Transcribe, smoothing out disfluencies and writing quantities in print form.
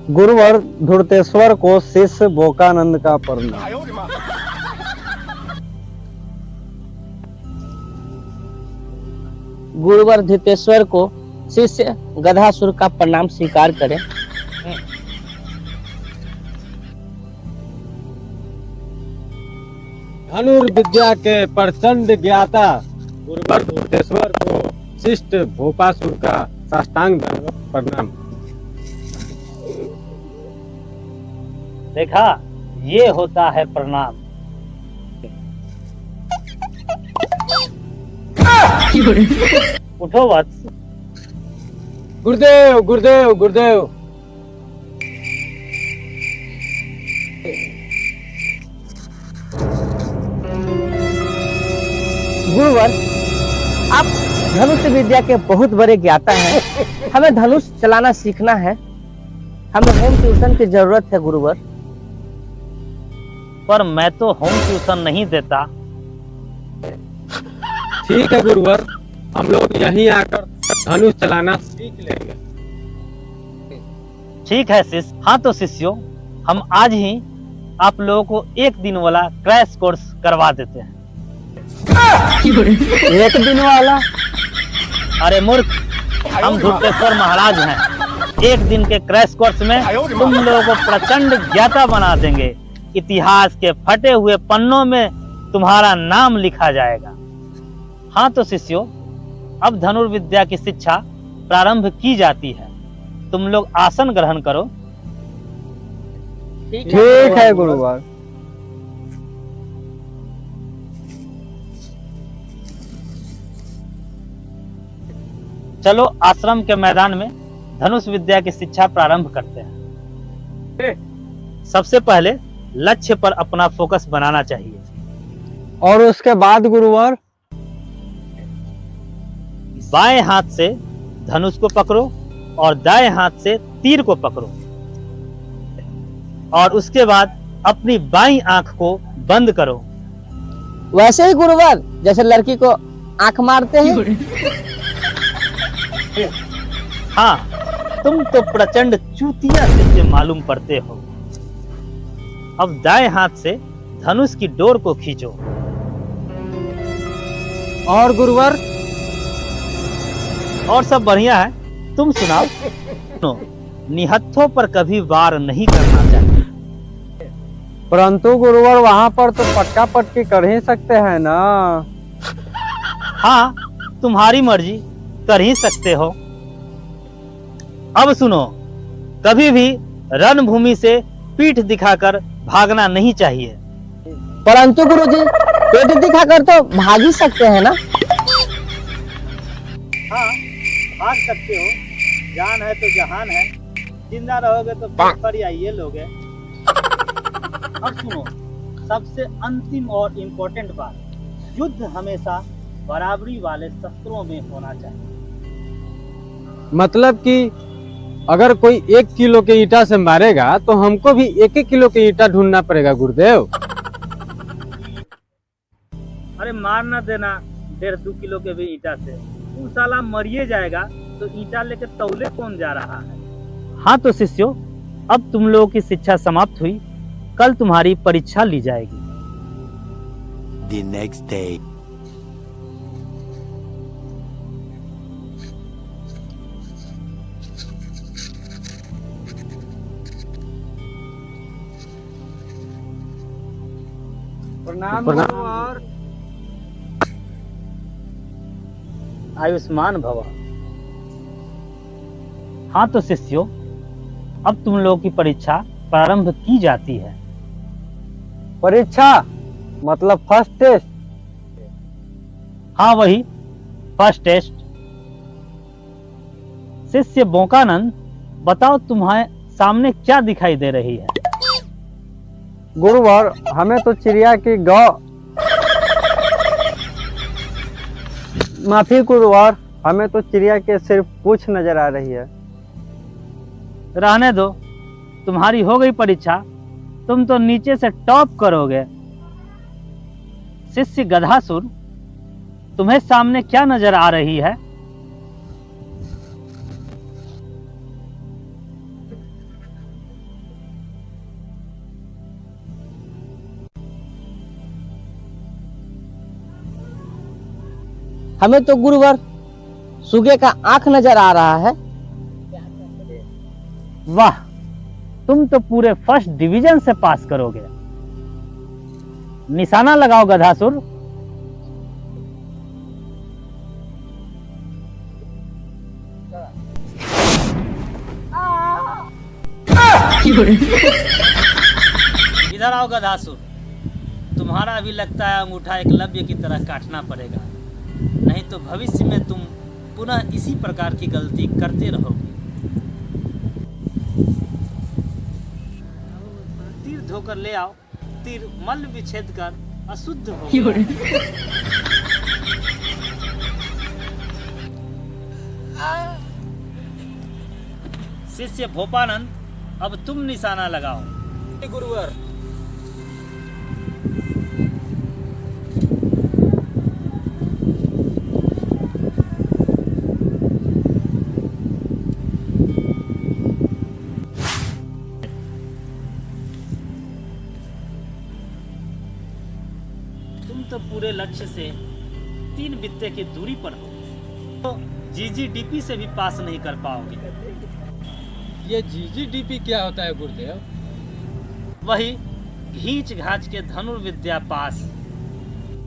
गुरुवर धृतेश्वर को शिष्य बोकानंद का प्रणाम। गुरुवर धृतेश्वर को शिष्य गधासुर का प्रणाम स्वीकार करें। धनुर्विद्या के प्रचंड ज्ञाता गुरुवर धृतेश्वर को शिष्य भोपासुर का साष्टांग दंडवत प्रणाम। देखा, ये होता है प्रणाम। उठो वत्स। गुरुदेव गुरुदेव गुरुदेव। गुरुवर, आप धनुष विद्या के बहुत बड़े ज्ञाता हैं। हमें धनुष चलाना सीखना है। हमें होम ट्यूशन की जरूरत है गुरुवर। पर मैं तो होम ट्यूशन नहीं देता। ठीक है गुरुवर, हम लोग यहीं आकर धनुष चलाना सीख लेंगे। ठीक है शिष्य। हाँ तो शिष्यों, हम आज ही आप लोगों को एक दिन वाला क्रैश कोर्स करवा देते हैं। एक दिन वाला? अरे मूर्ख, हम धृतेश्वर महाराज हैं। एक दिन के क्रैश कोर्स में तुम लोगों को प्रचंड ज्ञाता बना देंगे। इतिहास के फटे हुए पन्नों में तुम्हारा नाम लिखा जाएगा। हाँ तो शिष्यों, अब धनुर्विद्या की शिक्षा प्रारंभ की जाती है। तुम लोग आसन ग्रहण करो। ठीक है गुरुवर। चलो आश्रम के मैदान में धनुष विद्या की शिक्षा प्रारंभ करते हैं। सबसे पहले लक्ष्य पर अपना फोकस बनाना चाहिए। और उसके बाद गुरुवर? बाएं हाथ से धनुष को पकड़ो और दाएं हाथ से तीर को पकड़ो। और उसके बाद अपनी बाईं आंख को बंद करो। वैसे ही गुरुवर, जैसे लड़की को आंख मारते हैं। हाँ, तुम तो प्रचंड चूतिया शिष्य मालूम पड़ते हो। अब दाएं हाथ से धनुष की डोर को खींचो। और गुरुवर? और सब बढ़िया है। तुम सुनाओ। निहत्थों पर कभी वार नहीं करना चाहिए। परंतु गुरुवर, वहाँ पर तो पटका पटकी कर ही सकते हैं ना? हाँ, तुम्हारी मर्जी, कर ही सकते हो। अब सुनो, कभी भी रणभूमि से पीठ दिखाकर भागना नहीं चाहिए। परंतु गुरुजी, पेट दिखाकर तो भाग ही सकते हैं ना? हाँ, भाग सकते हो। जान है तो जहान है। जिंदा रहोगे तो पर आइए लोगे। अब सुनो, सबसे अंतिम और इम्पोर्टेंट बात, युद्ध हमेशा बराबरी वाले शस्त्रों में होना चाहिए। मतलब कि अगर कोई 1 किलो के ईटा से मारेगा तो हमको भी 1-1 किलो के ईटा ढूंढना पड़ेगा गुरुदेव। अरे मार ना देना 1.5-2 किलो के भी ईटा से। तू साला मरिए जाएगा तो ईटा लेके तौले कौन जा रहा है। हाँ तो शिष्यों, अब तुम लोगों की शिक्षा समाप्त हुई। कल तुम्हारी परीक्षा ली जाएगी। The next day. प्रणाम। आयुष्मान भव। हाँ तो शिष्यों, अब तुम लोगों की परीक्षा प्रारंभ की जाती है। परीक्षा मतलब फर्स्ट टेस्ट? हाँ, वही फर्स्ट टेस्ट। शिष्य बोकानंद, बताओ तुम्हें सामने क्या दिखाई दे रही है? गुरुवर, हमें तो चिड़िया की गौ माफी गुरुवर, हमें तो चिड़िया के सिर्फ पूंछ नजर आ रही है। रहने दो, तुम्हारी हो गई परीक्षा, तुम तो नीचे से टॉप करोगे। शिष्य गधासुर, तुम्हें सामने क्या नजर आ रही है? हमें तो गुरुवर सुगे का आंख नजर आ रहा है। वाह, तुम तो पूरे फर्स्ट डिवीजन से पास करोगे। निशाना लगाओ गधासुर। इधर आओ गधासुर, तुम्हारा भी लगता है अंगूठा एकलव्य की तरह काटना पड़ेगा, नहीं तो भविष्य में तुम पुनः इसी प्रकार की गलती करते रहोगे। तीर धोकर ले आओ, तीर मल विच्छेद कर अशुद्ध हो शिष्य भोपानंद, अब तुम निशाना लगाओ। गुरुवर। तुम तो पूरे लक्ष्य से 3 बित्ते की दूरी पर हो, तो जीजीडीपी से भी पास नहीं कर पाओगे। ये जीजीडीपी क्या होता है गुरुदेव? वही घींच घाच के धनुर्विद्या पास।